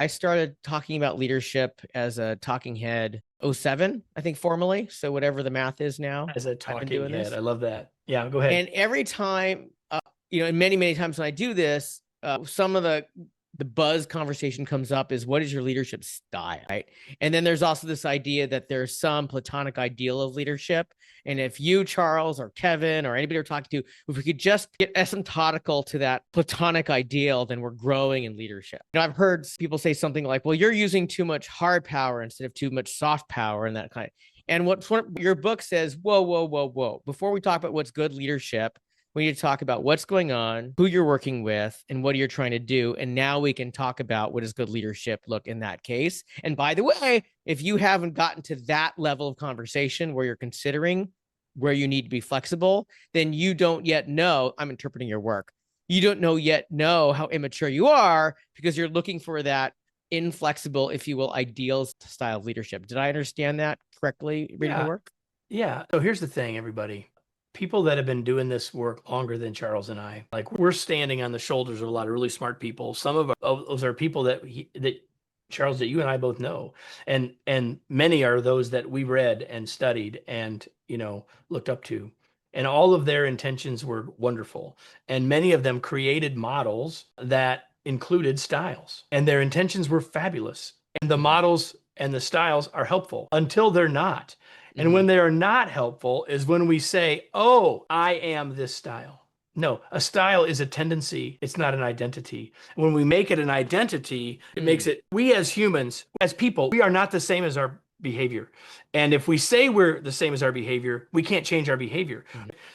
I started talking about leadership as a talking head '07, I think formally. So whatever the math is now, As a I've been talking doing head. this. I love that. Yeah, go ahead. And every time, and many, many times when I do this, some of the buzz conversation comes up is what is your leadership style, right? And then there's also this idea that there's some platonic ideal of leadership. And if you, Charles, or Kevin, or anybody we're talking to, if we could just get asymptotical to that platonic ideal, then we're growing in leadership. I've heard people say something like, well, you're using too much hard power instead of too much soft power and that kind of. And what your book says, whoa, whoa, whoa, whoa. Before we talk about what's good leadership, we need to talk about what's going on, who you're working with, and what you're trying to do. And now we can talk about what does good leadership look in that case. And by the way, if you haven't gotten to that level of conversation where you're considering where you need to be flexible, then you don't yet know, I'm interpreting your work. You don't know how immature you are because you're looking for that inflexible, if you will, ideal style of leadership. Did I understand that correctly reading your work? Yeah. So here's the thing, everybody. People that have been doing this work longer than Charles and I, like we're standing on the shoulders of a lot of really smart people. Some of those are people that Charles, that you and I both know, and many are those that we read and studied and looked up to, and all of their intentions were wonderful, and many of them created models that included styles, and their intentions were fabulous, and the models and the styles are helpful until they're not. And when they are not helpful is when we say, oh, I am this style. No, a style is a tendency. It's not an identity. When we make it an identity, it makes it, we as humans, as people, we are not the same as our behavior. And if we say we're the same as our behavior, we can't change our behavior.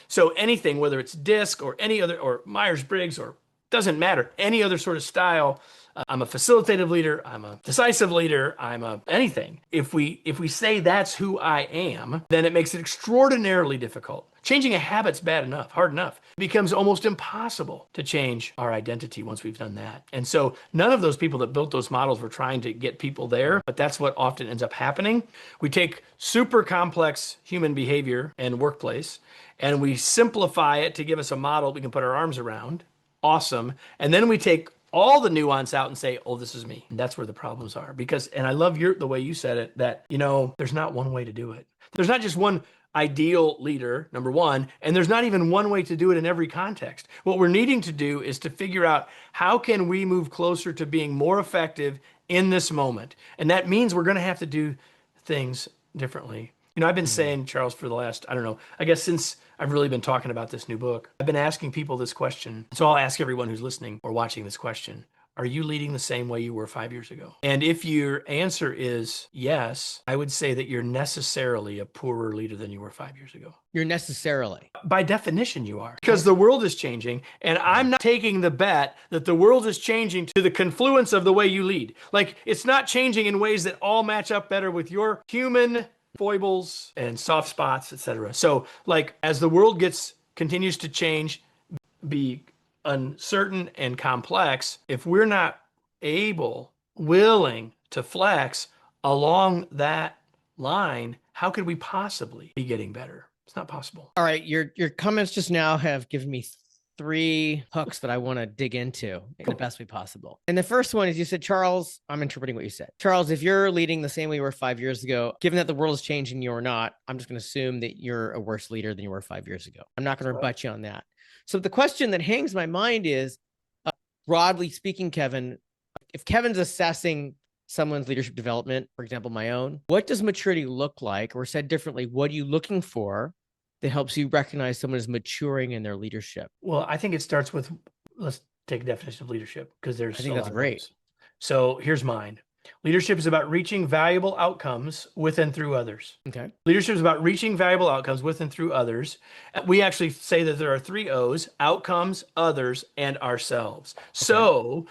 So anything, whether it's DISC or any other, or Myers-Briggs, or doesn't matter, any other sort of style, I'm a facilitative leader, I'm a decisive leader, I'm a anything. If we say that's who I am, then it makes it extraordinarily difficult. Changing a habit's bad enough, hard enough. It becomes almost impossible to change our identity once we've done that. And so none of those people that built those models were trying to get people there, but that's what often ends up happening. We take super complex human behavior and workplace, and we simplify it to give us a model we can put our arms around. Awesome. And then we take all the nuance out and say, oh, this is me. And that's where the problems are. Because, and I love the way you said it, that, there's not one way to do it. There's not just one ideal leader, number one, and there's not even one way to do it in every context. What we're needing to do is to figure out how can we move closer to being more effective in this moment. And that means we're going to have to do things differently. I've been saying, Charles, for the last, I don't know, I guess since I've really been talking about this new book, I've been asking people this question. So I'll ask everyone who's listening or watching this question. Are you leading the same way you were 5 years ago? And if your answer is yes, I would say that you're necessarily a poorer leader than you were 5 years ago. You're necessarily. By definition, you are. Because the world is changing, and I'm not taking the bet that the world is changing to the confluence of the way you lead. Like, it's not changing in ways that all match up better with your human foibles and soft spots, etc. So, like, as the world continues to change, be uncertain and complex, if we're not willing to flex along that line, how could we possibly be getting better? It's not possible. All right, your comments just now have given me 3 hooks that I want to dig into in the best way possible. And the first one is, you said, Charles, I'm interpreting what you said. Charles, if you're leading the same way you were 5 years ago, given that the world is changing, you or not, I'm just going to assume that you're a worse leader than you were 5 years ago. I'm not going to rebut you on that. So the question that hangs my mind is, broadly speaking, Kevin, if Kevin's assessing someone's leadership development, for example, my own, what does maturity look like? Or said differently, what are you looking for that helps you recognize someone is maturing in their leadership? Well, I think it starts with, let's take a definition of leadership, because I think that's great. So here's mine. Leadership is about reaching valuable outcomes with and through others. Okay. Leadership is about reaching valuable outcomes with and through others. We actually say that there are 3 O's: outcomes, others, and ourselves. Okay. So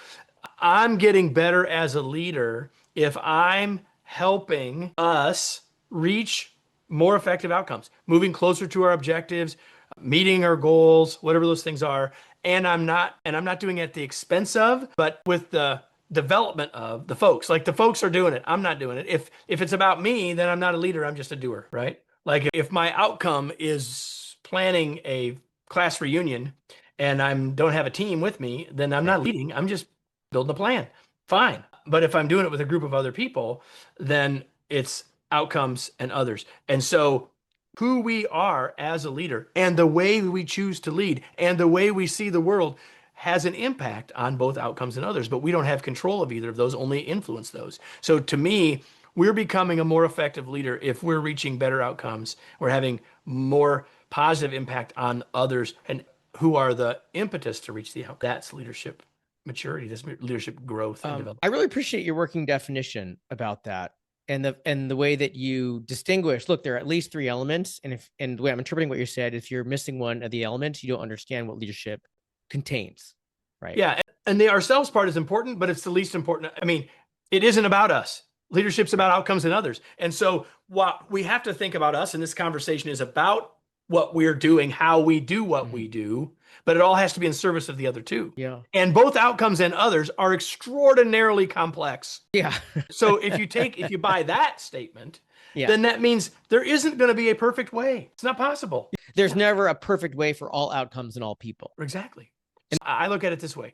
I'm getting better as a leader if I'm helping us reach more effective outcomes, moving closer to our objectives, meeting our goals, whatever those things are. And I'm not doing it at the expense of, but with the development of the folks. Like, the folks are doing it, I'm not doing it. If it's about me, then I'm not a leader, I'm just a doer, right? Like, if my outcome is planning a class reunion and I don't have a team with me, then I'm not leading, I'm just building a plan. Fine. But if I'm doing it with a group of other people, then it's outcomes and others. And so who we are as a leader and the way we choose to lead and the way we see the world has an impact on both outcomes and others, but we don't have control of either of those, only influence those. So to me, we're becoming a more effective leader if we're reaching better outcomes. We're having more positive impact on others, and who are the impetus to reach the outcome. That's leadership maturity, that's leadership growth and development. I really appreciate your working definition about that. And the way that you distinguish, look, there are at least three elements. And the way I'm interpreting what you said, if you're missing one of the elements, you don't understand what leadership contains, right? Yeah. And the ourselves part is important, but it's the least important. I mean, it isn't about us. Leadership's about outcomes and others. And so what we have to think about us, and this conversation is about what we're doing, how we do what we do, but it all has to be in service of the other two. Yeah. And both outcomes and others are extraordinarily complex. Yeah. So if you buy that statement, Yeah. then that means there isn't going to be a perfect way. It's not possible. There's never a perfect way for all outcomes and all people. Exactly. And I look at it this way.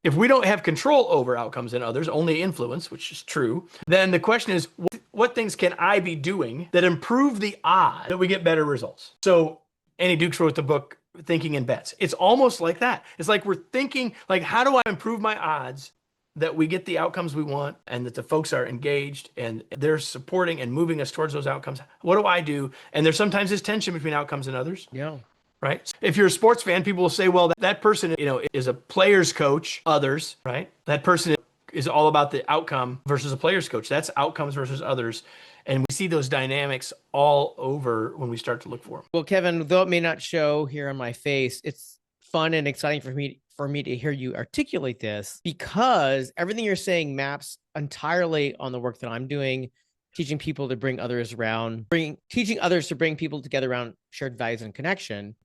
If we don't have control over outcomes and others, only influence, which is true, then the question is, what things can I be doing that improve the odds that we get better results? So Annie Dukes wrote the book, Thinking in Bets. It's almost like that. It's like we're thinking, like, how do I improve my odds that we get the outcomes we want and that the folks are engaged and they're supporting and moving us towards those outcomes? What do I do? And there's sometimes this tension between outcomes and others. Yeah. Right? If you're a sports fan, people will say, well, that person, is a player's coach, others, right? That person is all about the outcome versus a player's coach. That's outcomes versus others. And we see those dynamics all over when we start to look for them. Well, Kevin, though it may not show here on my face, it's fun and exciting for me to hear you articulate this, because everything you're saying maps entirely on the work that I'm doing, teaching people to bring others around, teaching others to bring people together around shared values and connection.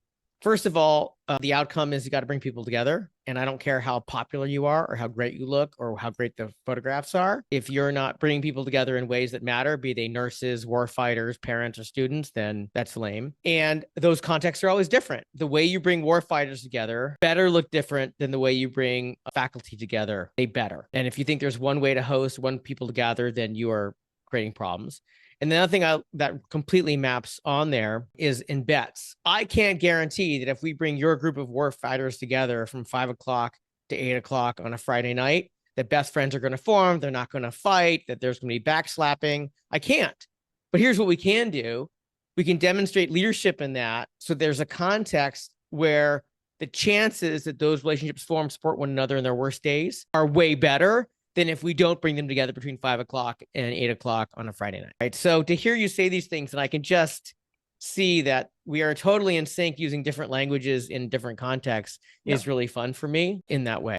First of all, the outcome is you got to bring people together. And I don't care how popular you are or how great you look or how great the photographs are. If you're not bringing people together in ways that matter, be they nurses, war fighters, parents, or students, then that's lame. And those contexts are always different. The way you bring war fighters together better look different than the way you bring faculty together. They better. And if you think there's one way to host one people to gather, then you are creating problems. And the other thing that completely maps on there is in bets. I can't guarantee that if we bring your group of war fighters together from 5 o'clock to 8 o'clock on a Friday night, that best friends are going to form, they're not going to fight, that there's going to be backslapping. I can't. But here's what we can do. We can demonstrate leadership in that. So there's a context where the chances that those relationships form, support one another in their worst days are way better than if we don't bring them together between 5 o'clock and 8 o'clock on a Friday night, right? So to hear you say these things, and I can just see that we are totally in sync using different languages in different contexts is really fun for me in that way.